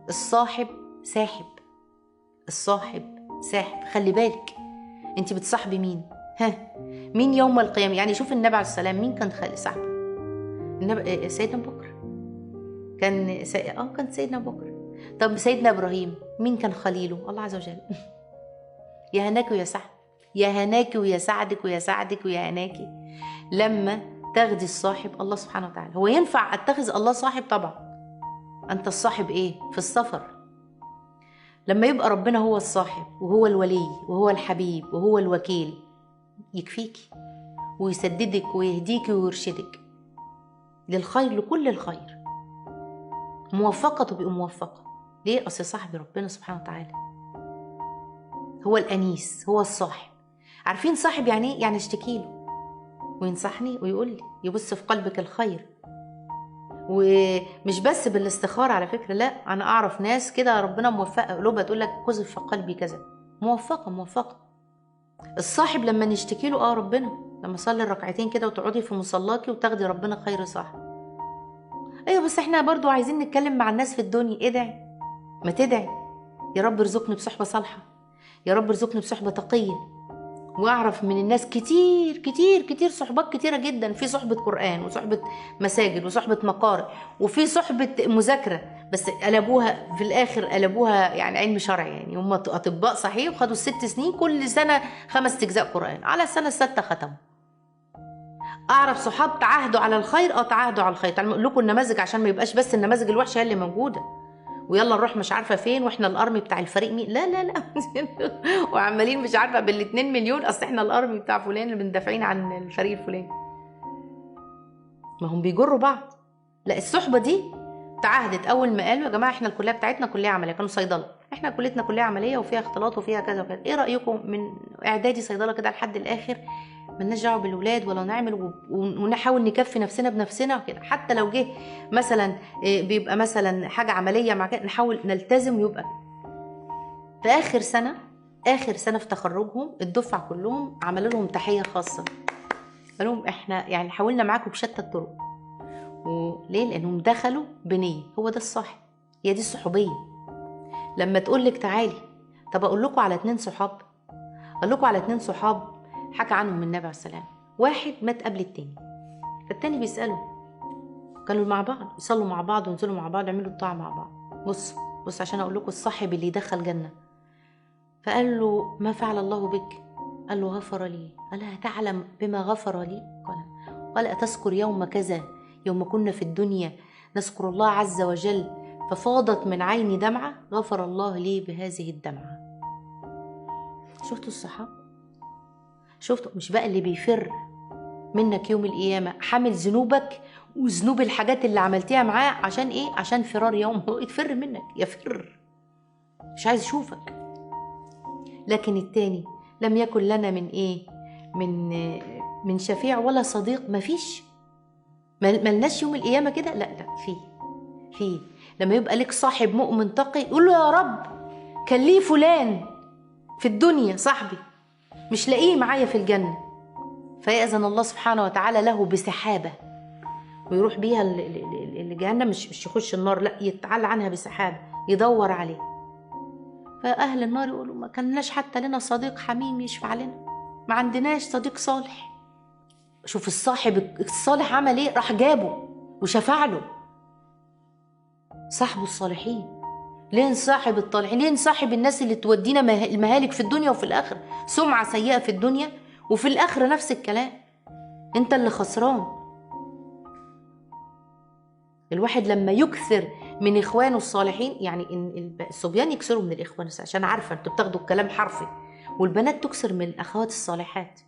الصاحب ساحب، الصاحب ساحب. خلي بالك انت بتصاحبي مين؟ مين يوم القيامة؟ يعني شوف النبي عليه السلام مين كان صاحبه؟ النبي سيدنا ابو بكر كان كان سيدنا ابو بكر. طب سيدنا ابراهيم مين كان خليله؟ الله عز وجل. يا هناك ويا سعد، يا هناك ويا سعدك ويا سعدك ويا هناكي لما تاخدي الصاحب الله سبحانه وتعالى. هو ينفع اتخذ الله صاحب؟ طبعا. انت الصاحب ايه؟ في السفر لما يبقى ربنا هو الصاحب وهو الولي وهو الحبيب وهو الوكيل يكفيكي ويسددك ويهديك ويرشدك للخير، لكل الخير. موفقة تبقى موفقة. ليه؟ أصل صاحب ربنا سبحانه وتعالى هو الأنيس، هو الصاحب. عارفين صاحب يعني ايه؟ يعني اشتكي له وينصحني ويقول لي، يبص في قلبك الخير. ومش بس بالاستخارة على فكرة، لا، أنا أعرف ناس كده ربنا موفقة قلوبها تقول لك قذف في قلبي كذا. موفقة. الصاحب لما نشتكي له ربنا، لما صلي الركعتين كده وتقعدي في مصلاكي وتاخدي ربنا خير صاحب. ايوه بس احنا برضو عايزين نتكلم مع الناس في الدنيا. ادعي، ما تدعي يا رب ارزقني بصحبة صالحة، يا رب ارزقني بصحبة تقية. واعرف من الناس كتير صحبات كتيرة جدا، في صحبة قرآن وصحبة مساجد وصحبة مقارئ وفي صحبة مذاكرة، بس قلبوها في الاخر قلبوها يعني علم شرعي. يعني هم اطباء صحيح وخدوا 6 سنين كل سنة 5 أجزاء قرآن، على السنة السادسة ختموا. اعرف صحاب تعاهدوا على الخير، تعاهدوا على الخير. تعالوا لكم النماذج عشان ما يبقاش بس النماذج الوحشه هي اللي موجوده، ويلا نروح مش عارفه فين واحنا الارمي بتاع الفريق مين. لا وعمالين مش عارفه بال2 مليون اصل احنا الارمي بتاع فلان اللي بندافعين عن الفريق الفلاني. ما هم بيجروا بعض. لا، الصحبه دي تعاهدت اول ما قالوا يا جماعه احنا الكليه بتاعتنا كليه عمليه، كانوا صيدله، احنا كليتنا كليه عمليه وفيها اختلاط وفيها كذا وكذا، ايه رايكم من اعدادي صيدله كده لحد الاخر ملناش دعوه بالولاد ولا نعمل ونحاول نكفي نفسنا بنفسنا كده. حتى لو جه مثلا بيبقى مثلا حاجه عمليه مع كده نحاول نلتزم ويبقى. في اخر سنه في تخرجهم الدفعه كلهم عملوا لهم تحيه خاصه، قالوا لهم احنا يعني حاولنا معاكم بشتى الطرق. وليه؟ لانهم دخلوا بنيه. هو ده الصاحب، هي دي الصحوبيه. لما تقول لك تعالي طب اقول لكم على 2 صحاب، اقول لكم على 2 صحاب حكى عنهم النبي عليه السلام. واحد مات قبل التاني، فالتاني بيسأله، كانوا مع بعض يصلوا مع بعض وينزلوا مع بعض يعملوا الطاعة مع بعض. بص عشان اقول لكم الصاحب اللي دخل جنة. فقال له ما فعل الله بك؟ قال له غفر لي. قال تعلم بما غفر لي؟ قال أتذكر يوم كذا، يوم كنا في الدنيا نذكر الله عز وجل ففاضت من عيني دمعة غفر الله لي بهذه الدمعة. شفتوا الصحابة؟ شفتوا؟ مش بقى اللي بيفر منك يوم القيامة حامل ذنوبك وذنوب الحاجات اللي عملتيها معاه عشان ايه؟ عشان فرار يوم هو يتفر منك، يفر مش عايز يشوفك. لكن التاني لم يكن لنا من ايه؟ من شفيع ولا صديق. مفيش، ملناش يوم القيامة كده. لا في لما يبقى لك صاحب مؤمن تقي يقول له يا رب كان ليه فلان في الدنيا صاحبي مش لاقيه معايا في الجنة، فيأذن الله سبحانه وتعالى له بسحابة ويروح بيها الجهنم، مش يخش النار، لا، يتعلى عنها بسحابة يدور عليه. فأهل النار يقولوا ما كناش حتى لنا صديق حميم يشفع لنا، ما عندناش صديق صالح. شوف الصاحب الصالح عمل ايه؟ راح جابه وشفع له. صاحبه الصالحين. ليه نصاحب الطالحين؟ ليه نصاحب الناس اللي تودينا المهالك في الدنيا وفي الآخرة؟ سمعة سيئة في الدنيا وفي الآخرة نفس الكلام، انت اللي خسران. الواحد لما يكثر من إخوانه الصالحين، يعني إن الصبيان يكسروا من الإخوان عشان عارفة انتوا بتاخدوا الكلام حرفي، والبنات تكسر من الأخوات الصالحات.